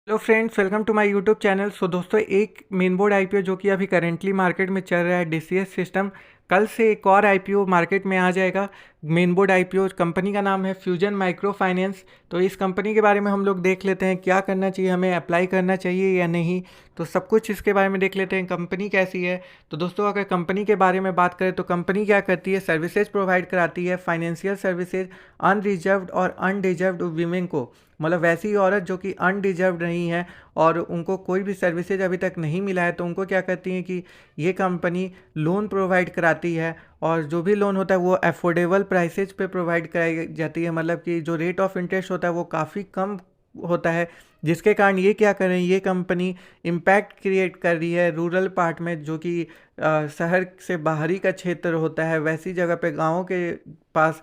Hello friends, welcome to my YouTube channel. So दोस्तों, एक main board IPO जो कि अभी करेंटली मार्केट में चल रहा है, डीसीएस सिस्टम, कल से एक और आईपीओ मार्केट में आ जाएगा। मेन बोर्ड आईपीओ कंपनी का नाम है फ्यूजन माइक्रो फाइनेंस। तो इस कंपनी के बारे में हम लोग देख लेते हैं, क्या करना चाहिए, हमें अप्लाई करना चाहिए या नहीं। तो सब कुछ इसके बारे में देख लेते हैं, कंपनी कैसी है। तो दोस्तों, अगर कंपनी के बारे में बात करें तो कंपनी क्या करती है, सर्विसेज प्रोवाइड कराती है, फाइनेंशियल सर्विसेज अनरिजर्व्ड और अनडिजर्व्ड वीमेन को, मतलब वैसी औरत जो कि अनडिजर्व नहीं है और उनको कोई भी सर्विसेज अभी तक नहीं मिला है, तो उनको क्या करती हैं कि ये कंपनी लोन प्रोवाइड कराती है। और जो भी लोन होता है वो अफोर्डेबल प्राइसेज पे प्रोवाइड कराई जाती है, मतलब कि जो रेट ऑफ इंटरेस्ट होता है वो काफ़ी कम होता है, जिसके कारण ये क्या कर रही है, ये कंपनी इम्पैक्ट क्रिएट कर रही है रूरल पार्ट में, जो कि शहर से बाहरी का क्षेत्र होता है, वैसी जगह पे गाँवों के पास।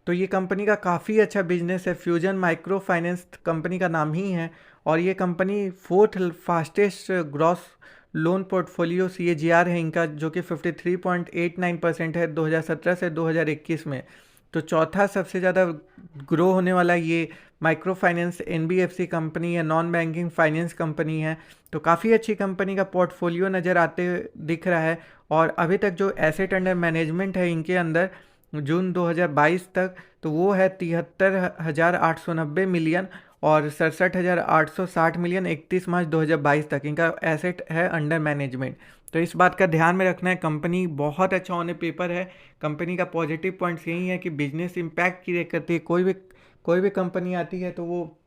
तो ये कंपनी का काफ़ी अच्छा बिजनेस है, फ्यूजन माइक्रो फाइनेंस कंपनी का नाम ही है। और ये company fourth fastest gross loan portfolio CAGR है इनका, जो कि 53.89% है 2017 से 2021 में। तो चौथा सबसे ज़्यादा ग्रो होने वाला ये माइक्रो फाइनेंस एनबीएफसी कंपनी है, नॉन बैंकिंग फाइनेंस कंपनी है। तो काफ़ी अच्छी कंपनी का पोर्टफोलियो नज़र आते दिख रहा है। और अभी तक जो एसेट अंडर मैनेजमेंट है इनके अंदर जून 2022 तक, तो वो है 73,890 मिलियन और 67,860 मिलियन 31 मार्च 2022 तक इनका एसेट है अंडर मैनेजमेंट। तो इस बात का ध्यान में रखना है, कंपनी बहुत अच्छा होने पेपर है। कंपनी का पॉजिटिव पॉइंट्स यही है कि बिजनेस इम्पैक्ट क्रिएट करती है। कोई भी कंपनी आती है तो वो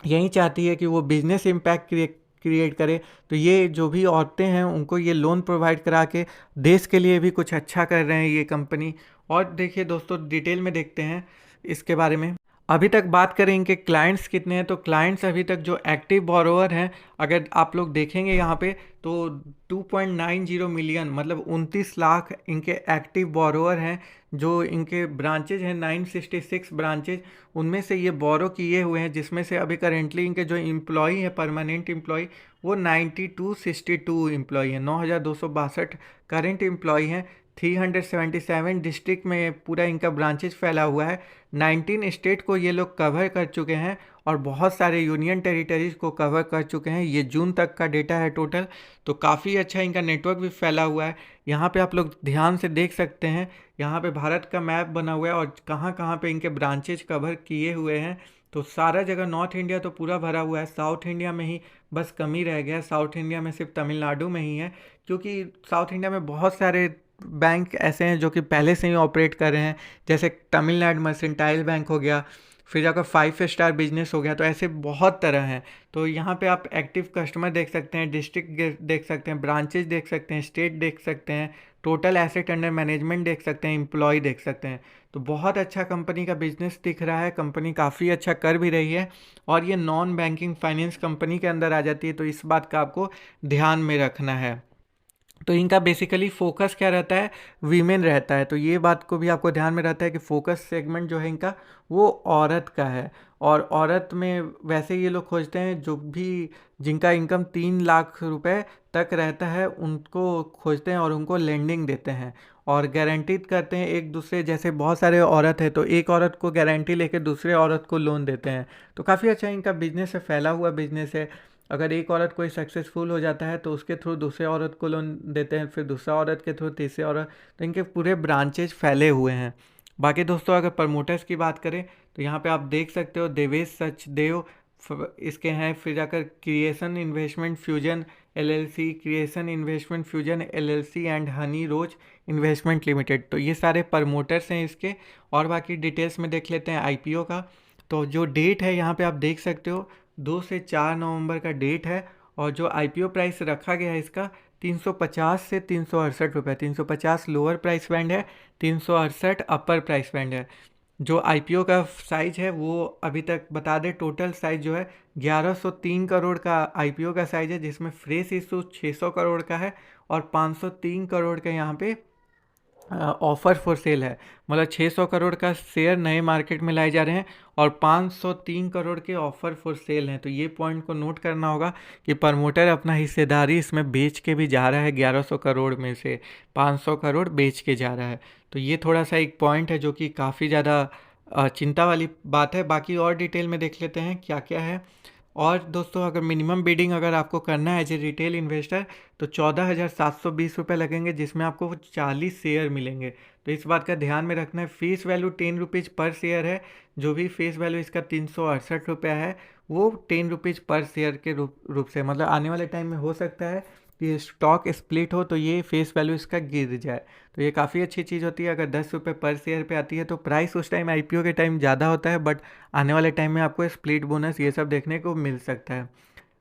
यही चाहती है कि वो बिजनेस इम्पैक्ट क्रिएट करे। तो ये जो भी औरतें हैं उनको ये लोन प्रोवाइड करा के देश के लिए भी कुछ अच्छा कर रहे हैं ये कंपनी। और देखिए दोस्तों, डिटेल में देखते हैं इसके बारे में। अभी तक बात करें इनके क्लाइंट्स कितने हैं, तो क्लाइंट्स अभी तक जो एक्टिव बोरोवर हैं, अगर आप लोग देखेंगे यहाँ पे, तो 2.90 मिलियन, मतलब 29 लाख इनके एक्टिव बोरोवर हैं। जो इनके ब्रांचेज हैं 966 ब्रांचेज, उनमें से ये बोरो किए हुए हैं, जिसमें से अभी करेंटली इनके जो एम्प्लॉई है, परमानेंट एम्प्लॉई, वो 9262 एम्प्लॉई हैं, 9262 करेंट एम्प्लॉई हैं। 377 डिस्ट्रिक्ट में पूरा इनका ब्रांचेज फैला हुआ है। 19 स्टेट को ये लोग कवर कर चुके हैं और बहुत सारे यूनियन टेरिटरीज को कवर कर चुके हैं। ये जून तक का डेटा है टोटल। तो काफ़ी अच्छा इनका नेटवर्क भी फैला हुआ है। यहाँ पे आप लोग ध्यान से देख सकते हैं, यहाँ पे भारत का मैप बना हुआ है और कहाँ कहाँ पे इनके ब्रांचेज कवर किए हुए हैं। तो सारा जगह, नॉर्थ इंडिया तो पूरा भरा हुआ है, साउथ इंडिया में ही बस कमी रह गया। साउथ इंडिया में सिर्फ तमिलनाडु में ही है, क्योंकि साउथ इंडिया में बहुत सारे बैंक ऐसे हैं जो कि पहले से ही ऑपरेट कर रहे हैं, जैसे तमिलनाडु मर्सेंटाइल बैंक हो गया, फिर जाकर 5 स्टार बिजनेस हो गया। तो ऐसे बहुत तरह हैं। तो यहाँ पे आप एक्टिव कस्टमर देख सकते हैं, डिस्ट्रिक्ट देख सकते हैं, ब्रांचेज देख सकते हैं, स्टेट देख सकते हैं, टोटल एसेट अंडर मैनेजमेंट देख सकते हैं, एम्प्लॉय देख सकते हैं। तो बहुत अच्छा कंपनी का बिजनेस दिख रहा है, कंपनी काफ़ी अच्छा कर भी रही है। और ये नॉन बैंकिंग फाइनेंस कंपनी के अंदर आ जाती है, तो इस बात का आपको ध्यान में रखना है। तो इनका बेसिकली फोकस क्या रहता है, वीमेन रहता है। तो ये बात को भी आपको ध्यान में रहता है कि फोकस सेगमेंट जो है इनका, वो औरत का है। और औरत में वैसे ये लोग खोजते हैं जो भी जिनका इनकम 3 लाख रुपए तक रहता है, उनको खोजते हैं और उनको लेंडिंग देते हैं और गारंटीड करते हैं एक दूसरे। जैसे बहुत सारे औरत है तो एक औरत को गारंटी लेके दूसरे औरत को लोन देते हैं। तो काफ़ी अच्छा इनका बिजनेस है, फैला हुआ बिजनेस है। अगर एक औरत कोई सक्सेसफुल हो जाता है तो उसके थ्रू दूसरे औरत को लोन देते हैं, फिर दूसरा औरत के थ्रू तीसरे औरत। तो इनके पूरे ब्रांचेज फैले हुए हैं। बाकी दोस्तों, अगर प्रमोटर्स की बात करें तो यहाँ पे आप देख सकते हो, देवेश सचदेव इसके हैं, फिर जाकर creation investment fusion LLC, creation investment fusion LLC and honey rose investment limited. तो ये सारे प्रमोटर्स हैं इसके। और बाकी डिटेल्स में देख लेते हैं आईपीओ का। तो जो डेट है यहाँ पे आप देख सकते हो, 2 से 4 नवंबर का डेट है। और जो आईपीओ प्राइस रखा गया है इसका, 350 से 368 रुपये। 350 लोअर प्राइस बैंड है, 368 अपर प्राइस बैंड है। जो आईपीओ का साइज है वो अभी तक बता दें, टोटल साइज जो है 1103 करोड़ का आईपीओ का साइज है, जिसमें फ्रेश इशू 600 करोड़ का है और 503 करोड़ का यहाँ पे ऑफर फॉर सेल है। मतलब 600 करोड़ का शेयर नए मार्केट में लाए जा रहे हैं और 503 करोड़ के ऑफर फॉर सेल हैं। तो ये पॉइंट को नोट करना होगा कि प्रमोटर अपना हिस्सेदारी इसमें बेच के भी जा रहा है, 1100 करोड़ में से 500 करोड़ बेच के जा रहा है। तो ये थोड़ा सा एक पॉइंट है जो कि काफ़ी ज़्यादा चिंता वाली बात है। बाकी और डिटेल में देख लेते हैं क्या क्या है। और दोस्तों अगर मिनिमम बिडिंग अगर आपको करना है एज ए रिटेल इन्वेस्टर तो 14,720 रुपये लगेंगे, जिसमें आपको 40 शेयर मिलेंगे। तो इस बात का ध्यान में रखना है। फीस वैल्यू 10 रुपीज़ पर शेयर है। जो भी फेस वैल्यू इसका 368 रुपया है, वो 10 रुपीज़ पर शेयर के रूप से, मतलब आने वाले टाइम में हो सकता है कि स्टॉक स्प्लिट हो तो ये फेस वैल्यू इसका गिर जाए। तो ये काफ़ी अच्छी चीज़ होती है। अगर 10 रुपये पर शेयर पे आती है तो प्राइस उस टाइम आईपीओ के टाइम ज़्यादा होता है, बट आने वाले टाइम में आपको स्प्लिट बोनस ये सब देखने को मिल सकता है।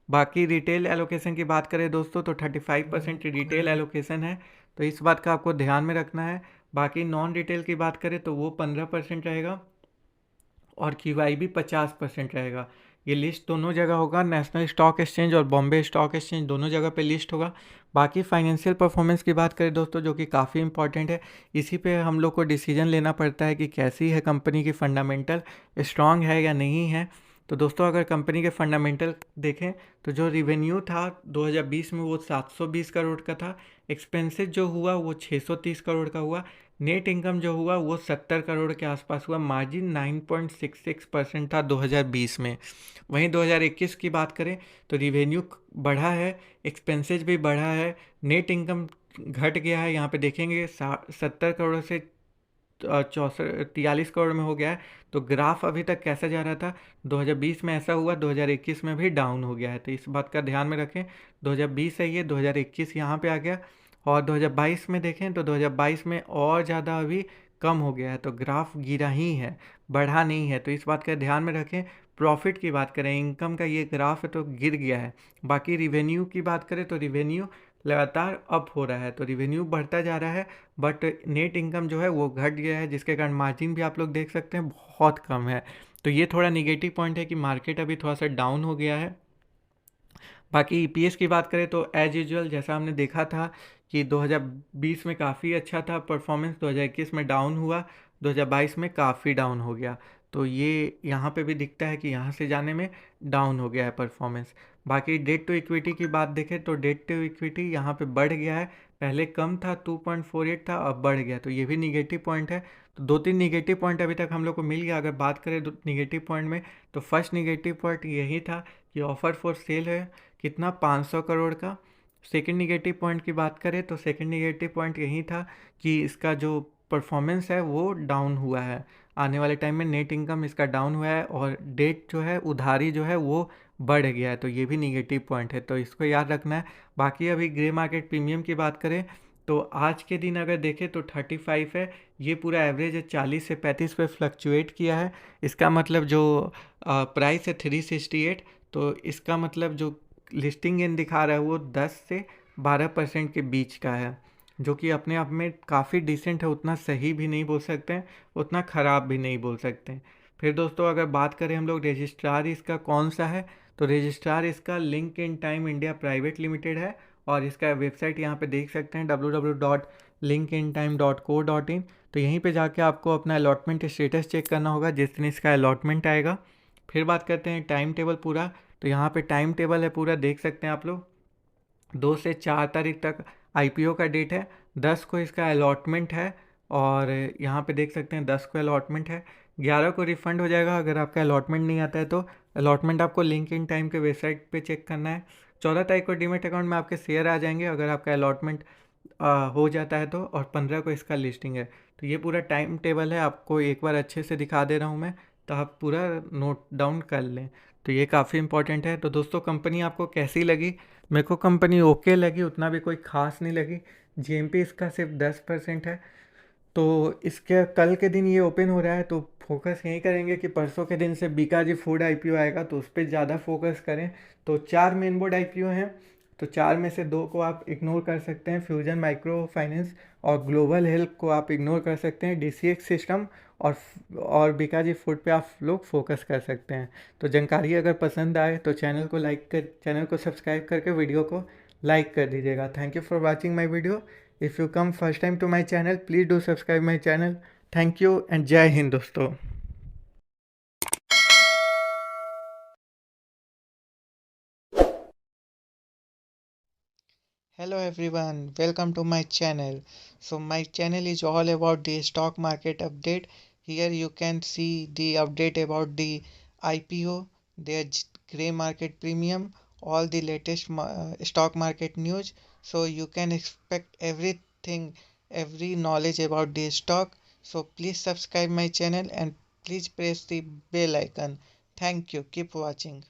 बाकी रिटेल एलोकेशन की बात करें दोस्तों तो 35% रिटेल एलोकेशन है, तो इस बात का आपको ध्यान में रखना है। बाकी नॉन रिटेल की बात करें तो वो 15% रहेगा और क्यूआई भी 50% रहेगा। ये लिस्ट दोनों जगह होगा, नेशनल स्टॉक एक्सचेंज और बॉम्बे स्टॉक एक्सचेंज दोनों जगह पे लिस्ट होगा। बाकी फाइनेंशियल परफॉर्मेंस की बात करें दोस्तों, जो कि काफ़ी इंपॉर्टेंट है, इसी पे हम लोग को डिसीजन लेना पड़ता है कि कैसी है कंपनी की फंडामेंटल, स्ट्रांग है या नहीं है। तो दोस्तों अगर कंपनी के फंडामेंटल देखें तो जो रिवेन्यू था 2020 में वो 720 करोड़ का था, एक्सपेंसेस जो हुआ वो 630 करोड़ का हुआ, नेट इनकम जो हुआ वो 70 करोड़ के आसपास हुआ, मार्जिन 9.66% था 2020 में। वहीं 2021 की बात करें तो रिवेन्यू बढ़ा है, एक्सपेंसेस भी बढ़ा है, नेट इनकम घट गया है, यहाँ पे देखेंगे 70 करोड़ से 43 करोड़ में हो गया है। तो ग्राफ अभी तक कैसा जा रहा था, 2020 में ऐसा हुआ, 2021 में भी डाउन हो गया है। तो इस बात का ध्यान में रखें। 2020 है ये, 2021 यहाँ पे आ गया, और 2022 में देखें तो 2022 में और ज़्यादा अभी कम हो गया है। तो ग्राफ गिरा ही है, बढ़ा नहीं है। तो इस बात का ध्यान में रखें। प्रॉफिट की बात करें, इनकम का ये ग्राफ है तो गिर गया है। बाकी रिवेन्यू की बात करें तो रिवेन्यू लगातार अप हो रहा है, तो रिवेन्यू बढ़ता जा रहा है, बट नेट इनकम जो है वो घट गया है, जिसके कारण मार्जिन भी आप लोग देख सकते हैं बहुत कम है। तो ये थोड़ा निगेटिव पॉइंट है कि मार्केट अभी थोड़ा सा डाउन हो गया है। बाकी ईपीएस की बात करें तो एज यूजुअल जैसा हमने देखा था कि 2020 में काफ़ी अच्छा था परफॉर्मेंस, 2021 में डाउन हुआ, 2022 में काफ़ी डाउन हो गया। तो ये यहाँ पे भी दिखता है कि यहाँ से जाने में डाउन हो गया है परफॉर्मेंस। बाकी डेट टू इक्विटी की बात देखें तो डेट टू इक्विटी यहाँ पे बढ़ गया है, पहले कम था 2.48 था, अब बढ़ गया, तो ये भी निगेटिव पॉइंट है। तो दो तीन निगेटिव पॉइंट अभी तक हम लोग को मिल गया। अगर बात करें निगेटिव पॉइंट में तो फर्स्ट निगेटिव पॉइंट यही था कि ऑफर फॉर सेल है कितना, 500 करोड़ का। सेकंड निगेटिव पॉइंट की बात करें तो सेकंड निगेटिव पॉइंट यही था कि इसका जो परफॉर्मेंस है वो डाउन हुआ है, आने वाले टाइम में नेट इनकम इसका डाउन हुआ है, और डेट जो है उधारी जो है वो बढ़ गया है, तो ये भी निगेटिव पॉइंट है, तो इसको याद रखना है। बाकी अभी ग्रे मार्केट प्रीमियम की बात करें तो आज के दिन अगर देखें तो 35 है, ये पूरा एवरेज है 40 से 35 पे फ्लक्चुएट किया है। इसका मतलब जो प्राइस है 368, तो इसका मतलब जो लिस्टिंग इन दिखा रहा है वो 10 से 12% के बीच का है, जो कि अपने आप में काफ़ी डिसेंट है। उतना सही भी नहीं बोल सकते हैं, उतना ख़राब भी नहीं बोल सकते हैं। फिर दोस्तों अगर बात करें हम लोग रजिस्ट्रार इसका कौन सा है, तो रजिस्ट्रार इसका link in time India private limited है, और इसका वेबसाइट यहाँ पे देख सकते हैं www.linkintime.co.in। तो यहीं पे जाके आपको अपना अलॉटमेंट स्टेटस चेक करना होगा जिस दिन इसका अलॉटमेंट आएगा। फिर बात करते हैं टाइम टेबल पूरा, तो यहाँ पे टाइम टेबल है पूरा, देख सकते हैं आप लोग। 2 से 4 तारीख तक आईपीओ का डेट है, 10 को इसका अलॉटमेंट है, और यहाँ पे देख सकते हैं 10 को अलॉटमेंट है, 11 को रिफ़ंड हो जाएगा अगर आपका अलॉटमेंट नहीं आता है तो। अलॉटमेंट आपको लिंक इन टाइम के वेबसाइट पे चेक करना है। 14 तारीख को डीमेट अकाउंट में आपके शेयर आ जाएंगे अगर आपका अलॉटमेंट हो जाता है तो, और 15 को इसका लिस्टिंग है। तो ये पूरा टाइम टेबल है, आपको एक बार अच्छे से दिखा दे रहा हूँ मैं, तो आप पूरा नोट डाउन कर लें। तो ये काफ़ी इंपॉर्टेंट है। तो दोस्तों कंपनी आपको कैसी लगी? मेरे को कंपनी ओके लगी, उतना भी कोई ख़ास नहीं लगी। जीएमपी इसका सिर्फ 10% है, तो इसके कल के दिन ये ओपन हो रहा है, तो फोकस यही करेंगे कि परसों के दिन से बीकाजी फूड आईपीओ आएगा तो उस पर ज़्यादा फोकस करें। तो 4 मेन बोर्ड आईपीओ हैं, तो 4 में से 2 को आप इग्नोर कर सकते हैं, फ्यूजन माइक्रो फाइनेंस और ग्लोबल हेल्थ को आप इग्नोर कर सकते हैं, डीसीएक्स सिस्टम और बीकाजी फूड पे आप लोग फोकस कर सकते हैं। तो जानकारी अगर पसंद आए तो चैनल को सब्सक्राइब करके वीडियो को लाइक कर दीजिएगा। Thank you for watching my video. If you come first time to my channel, please do subscribe my channel. Thank you and जय हिंद दोस्तों। Hello everyone, welcome to my channel. So my channel is all about the stock market update. Here you can see the update about the IPO, their Grey Market Premium, all the latest stock market news. So you can expect everything, every knowledge about the stock. So please subscribe my channel and please press the bell icon. Thank you. Keep watching.